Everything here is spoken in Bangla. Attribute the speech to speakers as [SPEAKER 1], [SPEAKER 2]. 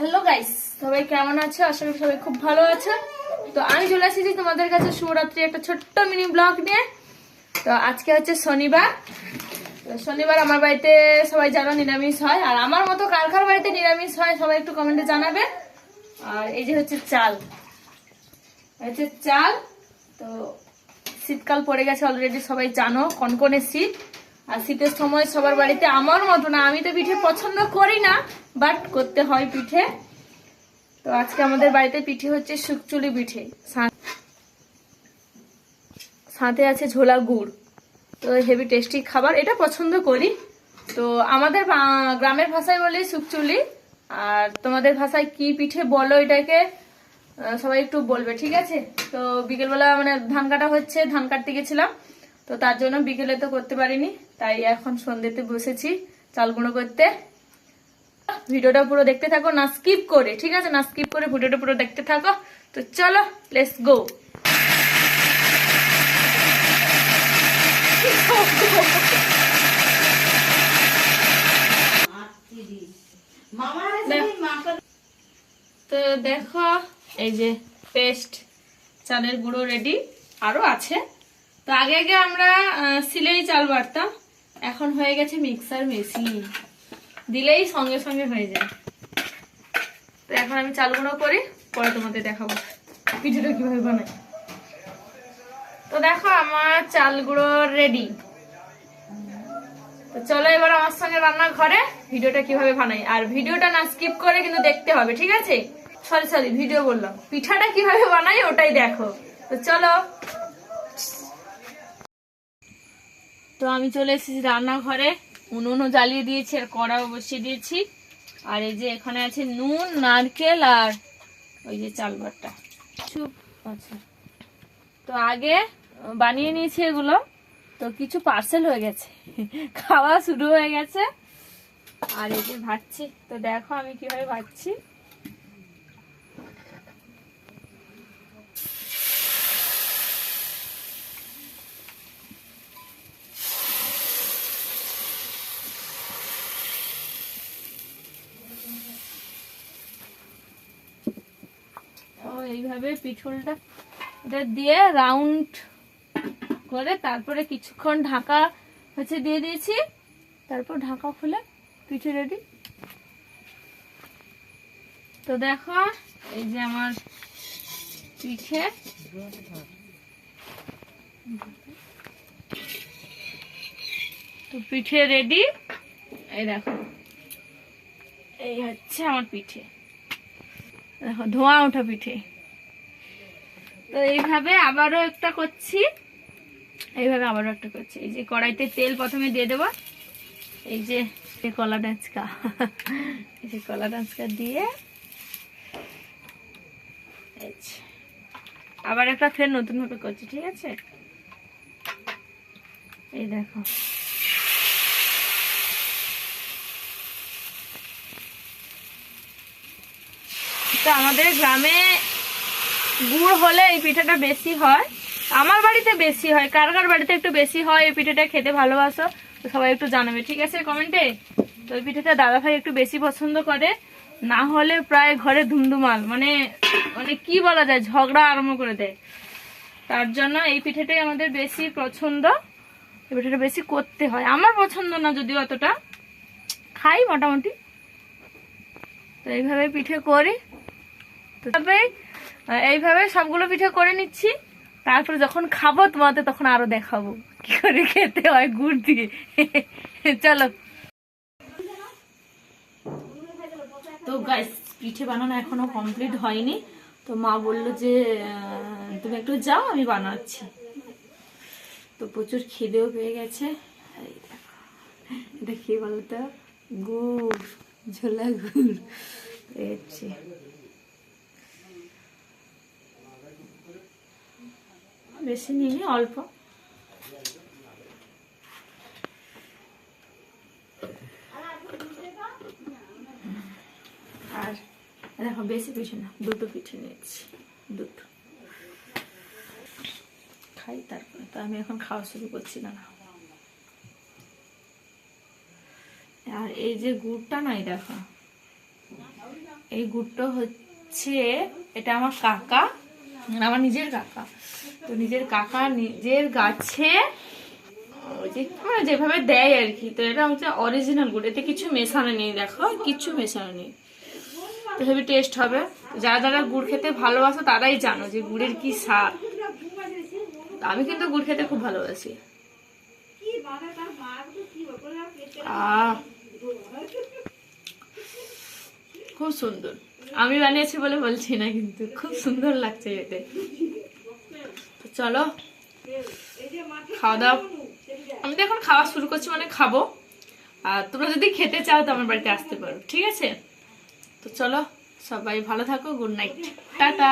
[SPEAKER 1] হ্যালো গাইস, সবাই কেমন আছো? আশা করি সবাই খুব ভালো আছো। তো আমি চলে এসেছি তোমাদের কাছে শুভরাত্রি একটা ছোট্ট মিনি ব্লগ নিয়ে। তো আজকে হচ্ছে শনিবার। শনিবার আমার বাড়িতে সবাই জানো নিরামিষ হয়, আর আমার মতো কার কার বাড়িতে নিরামিষ হয় সবাই একটু কমেন্টে জানাবে। আর এই যে হচ্ছে চাল, তো শীতকাল পড়ে গেছে অলরেডি, সবাই জানো কনকনে শীত। আর শীতের সময় সবার বাড়িতে আমার মতো না, আমি তো পিঠে পছন্দ করি না, বাট করতে হয় পিঠে। তো আজকে আমাদের বাড়িতে পিঠে হচ্ছে শুকচুলি পিঠে, সাথে আছে ঝোলা গুড়। তো হেভি টেস্টি খাবার, এটা পছন্দ করি। তো আমাদের গ্রামের ভাষায় বলি শুকচুলি, আর তোমাদের ভাষায় কি পিঠে বলো এটাকে সবাই একটু বলবে, ঠিক আছে? তো বিকেলবেলা মানে ধান কাটা হচ্ছে, ধান কাটতে গেছিলাম, তো তার জন্য বিকেলে তো করতে পারিনি, তাই এখন সন্ধ্যেতে বসেছি চাল গুঁড়ো করতে। ভিডিওটা পুরো দেখতে থাকো, না স্কিপ করে, ঠিক আছে? না স্কিপ করে ভিডিওটা পুরো দেখতে থাকো। তো চলো, লেটস গো। তো দেখো এই যে পেস্ট চালের গুঁড়ো রেডি, আরো আছে। তো আগে আগে আমরা সিলেই চাল বাটতাম, এখন হয়ে গেছে মিক্সার মেশিন, দিলেই সঙ্গে সঙ্গে হয়ে যায়। তো এখন আমি চাল গুঁড়ো করি, পরে তোমাদের দেখাবো পিঠেটা কিভাবে বানাই। তো দেখো আমার চাল গুঁড়ো রেডি। তো চলো এবার আমার সঙ্গে রান্নাঘরে ভিডিওটা কিভাবে বানাই, আর ভিডিওটা না স্কিপ করে কিন্তু দেখতে হবে, ঠিক আছে? সরি ভিডিও বললাম, পিঠাটা কিভাবে বানাই ওটাই দেখো। তো চলো। তো আমি চলে এসেছি রান্নাঘরে, উনুনও জ্বালিয়ে দিয়েছি আর কড়াও বসিয়ে দিয়েছি। আর এই যে এখানে আছে নুন, নারকেল আর ওই যে চাল বাটা। আচ্ছা, তো আগে বানিয়ে নিয়েছি এগুলো, তো কিছু পার্সেল হয়ে গেছে, খাওয়া শুরু হয়ে গেছে। আর এই যে ভাজছি, তো দেখো আমি কিভাবে ভাজছি। এইভাবে পিঠলটা দিয়ে রাউন্ড করে তারপরে কিছুক্ষণ ঢাকা হচ্ছে দিয়ে দিয়েছি, তারপর ঢাকা খুলে পিঠে রেডি। তো দেখো এই যে আমার পিঠে, তো পিঠে রেডি। এই দেখো এই হচ্ছে আমার পিঠে, দেখো ধোঁয়া ওঠা পিঠে। তো এইভাবে আবারও একটা করছি, এই যে কড়াইতে তেল প্রথমে দিয়ে দেবো, এই যে কলা ডাঁচকা, এই যে কলা ডাঁচকা দিয়ে আবার একটা ফের নতুন ভাবে করছি, ঠিক আছে? এই দেখো তো আমাদের গ্রামে গুড় হলে এই পিঠাটা বেশি হয়, আমার বাড়িতে বেশি হয়, কার কার বাড়িতে একটু বেশি হয় এই পিঠাটা খেতে ভালোবাসো তো সবাই একটু জানাবে, ঠিক আছে, কমেন্টে। তো এই পিঠাটা দাদা ভাই একটু বেশি পছন্দ করে, না হলে প্রায় ঘরে ধুমধুমাল, মানে মানে কি বলা যায়, ঝগড়া আরম্ভ করে দেয়। তার জন্য এই পিঠাটাই আমাদের বেশি পছন্দ, এই পিঠাটা বেশি করতে হয়। আমার পছন্দ না যদিও, অতটা খাই মোটামুটি। তো এইভাবে পিঠে করি, তবে এইভাবে সবগুলো পিঠে করে নিচ্ছি, তারপরে যখন খাবো তোমাদের তখন আরো দেখাবো কি করে খেতে হয় গুড় দিয়ে। চলো। তো গাইস পিঠে বানানো এখনো কমপ্লিট হয়নি, তো মা বললো যে তুমি একটু যাও আমি বানাচ্ছি। তো প্রচুর খিদেও পেয়ে গেছে। এটা কি বলতো, গুড়, ঝোলা গুড় পেয়েছি। বেশি নিয়ে অল্প, আর দেখো বেশি পিঠে না, দুটো পিঠে নিয়েছি, দুটো খাই তারপরে। তো আমি এখন খাওয়া শুরু করছি না। আর এই যে গুড়টা নাই দেখো, এই গুড়টা হচ্ছে, এটা আমার কাকা, মানে আমার নিজের কাকা। তো নিজের কাকা নিজের গাছে মানে যেভাবে দেয় আর কি। তো এটা হচ্ছে অরিজিনাল গুড়, এতে কিছু মেশানো নেই, দেখো কিছু মেশানো নেই। তো হেভি টেস্ট হবে। যারা যারা গুড় খেতে ভালোবাসো তারাই জানো যে গুড়ের কি স্বাদ। আমি কিন্তু গুড় খেতে খুব ভালোবাসি। খুব সুন্দর, আমি বানিয়েছি বলে বলছি না, কিন্তু খুব সুন্দর লাগছে এতে। তো চলো খাওয়া দাওয়া, আমি তো এখন খাওয়া শুরু করছি, মানে খাবো। আর তোমরা যদি খেতে চাও তো আমার বাড়িতে আসতে পারো, ঠিক আছে? তো চলো, সবাই ভালো থাকো, গুড নাইট, টাটা।